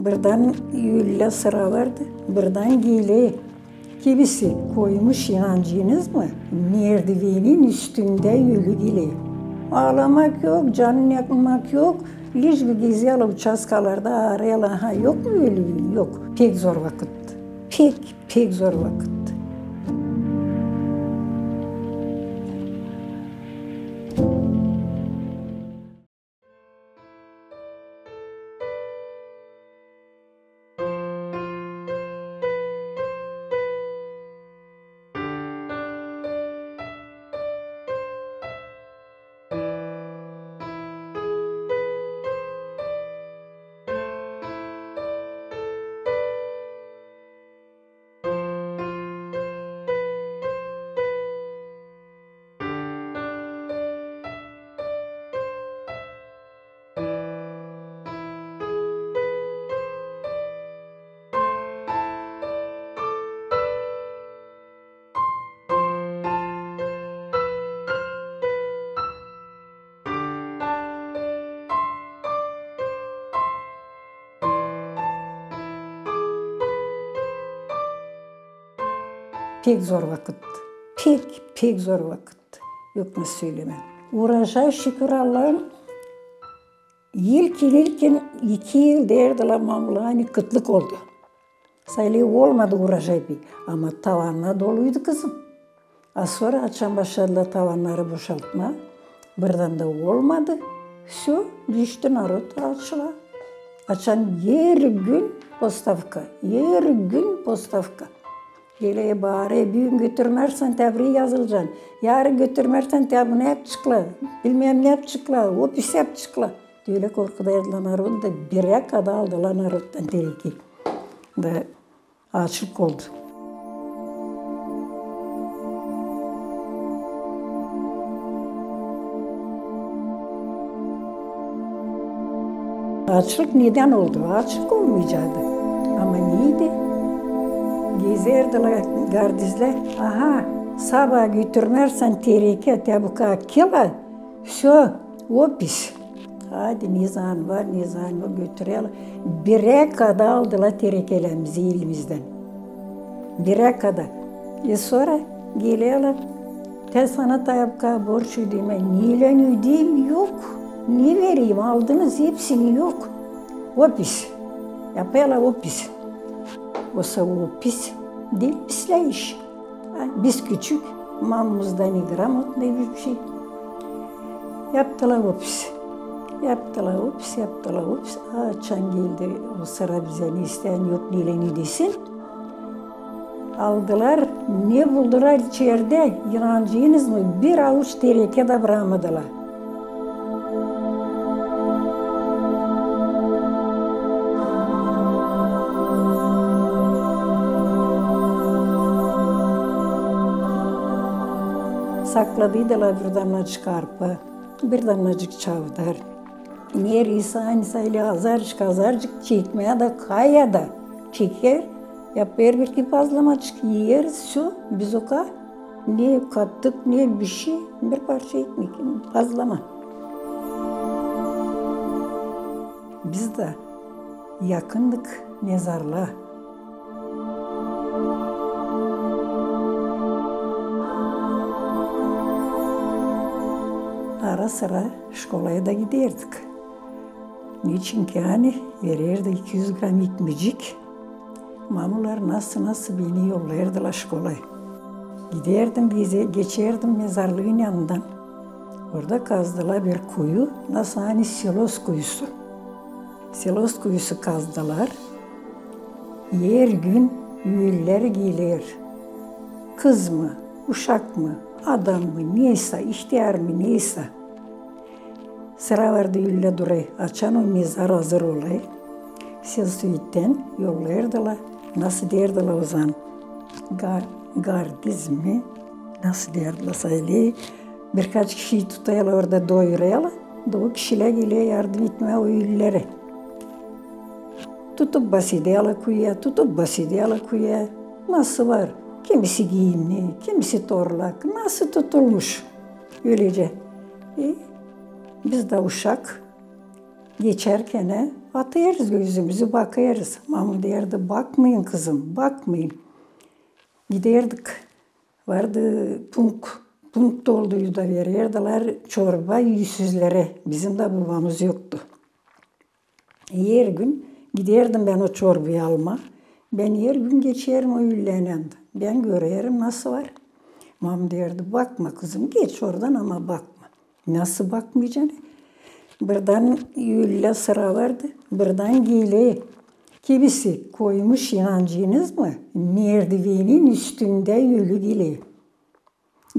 Birden yülle sıra vardı. Birden giyli. Kimisi koymuş inancınız mı? Merdivenin üstünde yürü geliyor. Ağlamak yok, canını yakmak yok. Hiçbir geziyalı uçaskalarda arayalan ha yok mu öyle bir? Yok. Pek zor vakitti. Pek zor vakitti. Pek zor vakitti. Pek zor vakitti. Yok mu söyleme. Uğraşa şükür Allah'ım. İlkin 2 yıl derdiler mamula hani kıtlık oldu. Sayılı olmadı uğraşa bir. Ama tavanla doluydu kızım. Az sonra açan başladılar tavanları boşaltma. Birden de olmadı. Şu düştü narot açıla. Açan yer gün postavka. Yer gün postavka. Gele bari bugün götürmersen tebriği yazılacaksın. Yarın götürmersen tebriği ne yapacaklar? Bilmem ne yapacaklar. O pis yapacaklar. Öyle korkuda edilen narod da bire kadar aldılar naroddan tereki. Da açık oldu. Açlık neden oldu? Açlık olmayacaktı. Ama neydi? Gezerdiler gardizler. Aha, sabah götürmersen tereke tabuka kila. Şu, o pis. Hadi nizam var götürelim. Bire kadar aldılar terekelerimizi elimizden. Bire kadar. Sonra geliyorlar. Te sana tabuka borç ödeyeyim. Niyle ödeyeyim? Yok. Ne vereyim? Aldınız hepsini yok. O pis. Yapıyorlar o pis. Oysa o pis değil pisle iş. Biz küçük, mamamızda ne gramot ne bir şey. Yaptılar o pis. Yaptılar o pis. Açan geldi o sıra bize ne isteyen yok neyle ne desin. Aldılar, ne buldular içeride? İnancınız mı? Bir avuç tereke de bırakmadılar. Sakladıydılar bir damlacık arpa, bir damlacık çavdar. Neresi aynısıyla azarcık çekmeye de kaya da çeker. Yapar bir ki fazlamacık yer su biz oka. Ne kattık ne bir şey, bir parça ekmek fazlama. Biz de yakındık mezarlığa. Ara sıra şkolaya da giderdik. Niçin ki hani verirdi 200 gram ekmecik. Mamular nasıl beni yollardılar şkolaya. Giderdim geçerdim mezarlığın yanından. Orada kazdılar bir kuyu. Nasıl hani Silos kuyusu. Silos kuyusu kazdılar. Yer gün yüller gelir. Kız mı, uşak mı, adam mı, neyse, ihtiyar mı, neyse. Sıra vardı yülle duray. Açan o mezar hazır olay. Silsuitten yollardılar. Nasıl derdiler o zaman? Gardiz mi? Nasıl derdiler sayılı? Birkaç kişiyi tutayla orada doyurayla. O kişiler geliyor yardım etmeye o yüllere. Tutup basıdıyla kuyuya, Nasıl var? Kimisi giyimli, kimisi torlak. Nasıl tutulmuş? Öylece. Biz de uşak geçerken atıyoruz gözümüzü bakıyoruz. Mamam derdi bakmayın kızım bakmayın. Giderdik. Vardı punk dolduydu da verirdiler çorba yüzsüzlere. Bizim de babamız yoktu. Her gün giderdim ben o çorbayı alma. Ben her gün geçerim o üllenin. Ben görerim nasıl var. Mam derdi bakma kızım geç oradan ama bakma. Nasıl bakmayacaksın? Birden yülle sıra vardı. Birden giyleyi. Kimisi koymuş inancınız mı? Merdivenin üstünde yülü gileyi.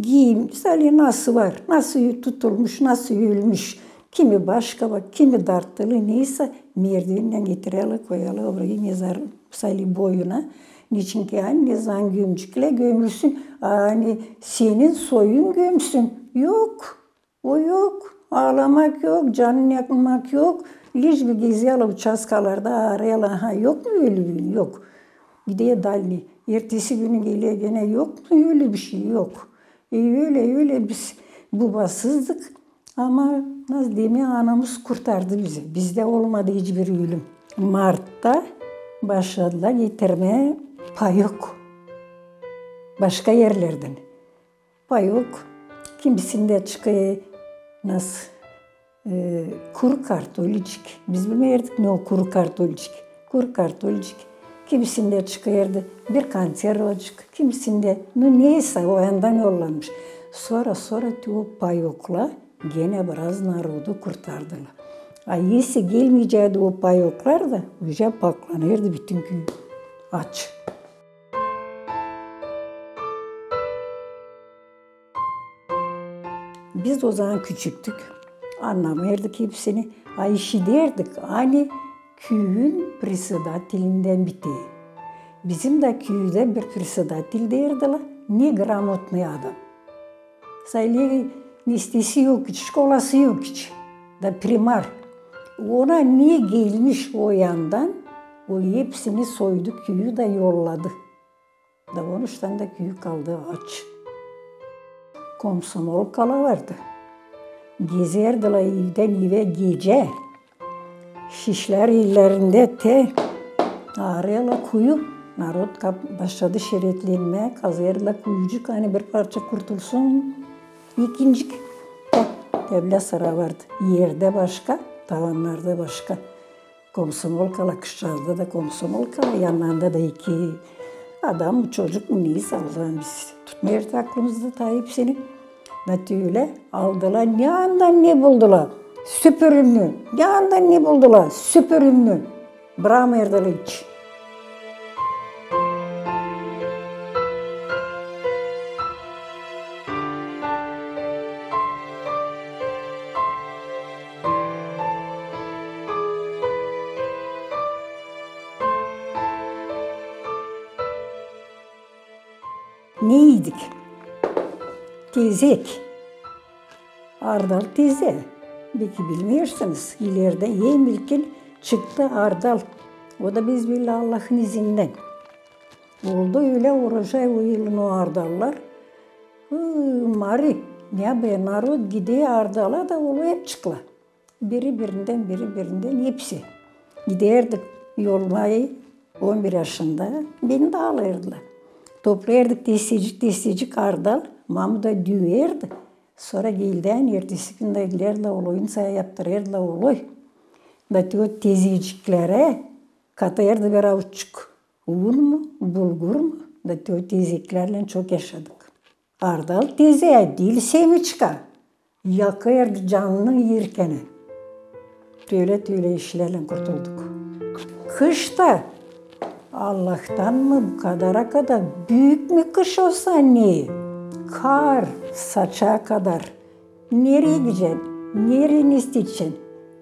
Giyim, misali nasıl var, nasıl tutulmuş, nasıl yürümüş. Kimi başka bak, kimi dartılı neyse merdivenden getirelim koyalım oraya mezar misali boyuna. Niçin ki hani mezan gömcükle gömülsün, hani senin soyun gömsün. Yok, o yok. Ağlamak yok, canını yakmak yok. Hiçbir geziyalı uçaskalarda arayalı ha yok mu öyle bir gün? Yok. Gideye dalni. Ertesi günü geliyor gene yok mu öyle bir şey yok. Öyle biz babasızdık ama nasıl diyeyim anamız kurtardı bizi. Bizde olmadı hiçbir ölüm. Mart'ta başladılar getirmeye payok. Başka yerlerden. Payok. Kimisinde çıkıyor nasıl kuru kartolicik. Biz bilmiyorduk ne o kuru kartolicik. Kuru kartolicik. Kimisinde çıkıyordu bir kanser olacak. Kimisinde neyse o yandan yollanmış. Sonra o payokla gene biraz narodu kurtardılar. Ayısı gelmeyeceğiydi o payoklar da uca paklanırdı bütün köy. Aç. Biz o zaman küçüktük. Anlamıyorduk hepsini. Ayşe derdik. Hani köyün председателinden biti. Bizim de köyde bir председатель derdiler. Ne gramotный adam. Sayılı listesi yok hiç, şkolası yok hiç. Da primar. Ona niye gelmiş o yandan? O hepsini soydu, köyü de yolladı. Da 13 tane de köyü kaldı aç. Komsomol kala vardı. Gezerdiler evden eve gece. Şişler illerinde arayla kuyu. Narod başladı şeritlenmeye. Kazıyarla kuyucuk hani bir parça kurtulsun. İkinci devlet sıra vardı. Yerde başka, tavanlarda başka. Komsomol kala, kışlarda da komsomol kala. Yanlarında da iki adam, çocuk mu neyse o zaman biz tutmayırdı aklımızda ta hepsini. Öyle aldılar. Ne andan ne buldular? Süpürümlü. Ne andan ne buldular? Süpürümlü. Bırakmıyordular hiç. Ne yedik? Tezek. Ardal teze. Belki bilmiyorsunuz. İleride yemilkin çıktı ardal. O da biz billah Allah'ın izinden. Oldu öyle oracay o yılın o ardallar. Mari. Ne be narod gidiyor ardala da olu hep çıkla. Biri birinden hepsi. Giderdik yolmayı 11 yaşında. Beni de alırdılar. Toplayırdık testecik ardal. Mamı da düğerdi. Sonra gelden ertesi günde giderler oloyun saya yaptırırlar oloy. Da o tezeciklere katayırdı bir avuççuk. Un mu, bulgur mu? Da o tezeklerle çok yaşadık. Ardal tezeye değil semiçka. Yakayırdı canını yerkene. Öyle işlerle kurtulduk. Kışta Allah'tan mı bu kadara kadar büyük mü kış olsa ne? Kar saça kadar. Nereye gideceksin? Nereye isteyeceksin?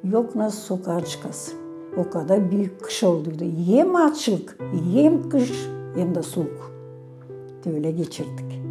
Yok nasıl sokağa çıkasın. O kadar büyük kış olduydu. Hem açlık, hem kış, hem de soğuk. Öyle geçirdik.